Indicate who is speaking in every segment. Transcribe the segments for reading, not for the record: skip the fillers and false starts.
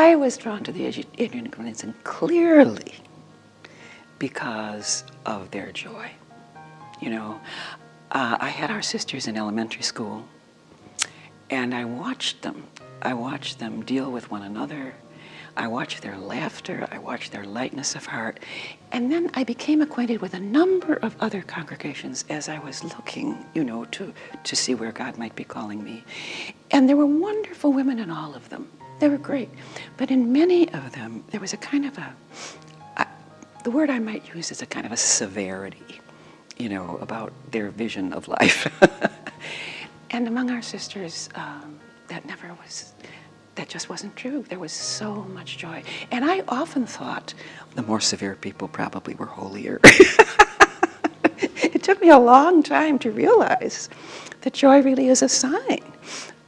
Speaker 1: I was drawn to the Adrian Communion clearly because of their joy. You know, I had our sisters in elementary school, and I watched them. I watched them deal with one another. I watched their laughter. I watched their lightness of heart. And then I became acquainted with a number of other congregations as I was looking, you know, to see where God might be calling me. And there were wonderful women in all of them. They were great. But in many of them, there was a kind of the word I might use is a kind of a severity, you know, about their vision of life. And among our sisters, that just wasn't true. There was so much joy. And I often thought the more severe people probably were holier. It took me a long time to realize that joy really is a sign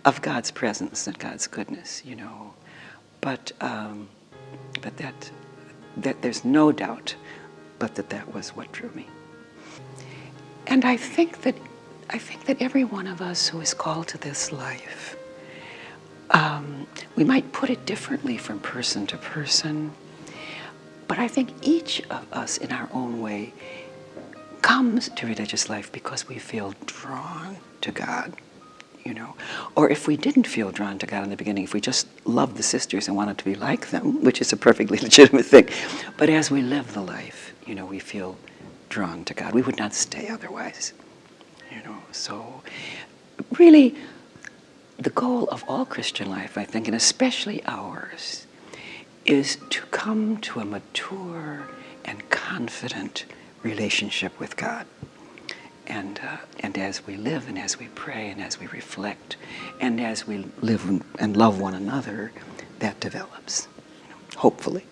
Speaker 1: of God's presence and God's goodness, you know. But that there's no doubt but that was what drew me. And I think that every one of us who is called to this life, we might put it differently from person to person, but I think each of us in our own way comes to religious life because we feel drawn to God, you know. Or if we didn't feel drawn to God in the beginning, if we just loved the sisters and wanted to be like them, which is a perfectly legitimate thing, but as we live the life, you know, we feel drawn to God. We would not stay otherwise, you know. So really, the goal of all Christian life, I think, and especially ours, is to come to a mature and confident relationship with God. And as we live and as we pray and as we reflect and as we live and love one another, that develops, you know, hopefully.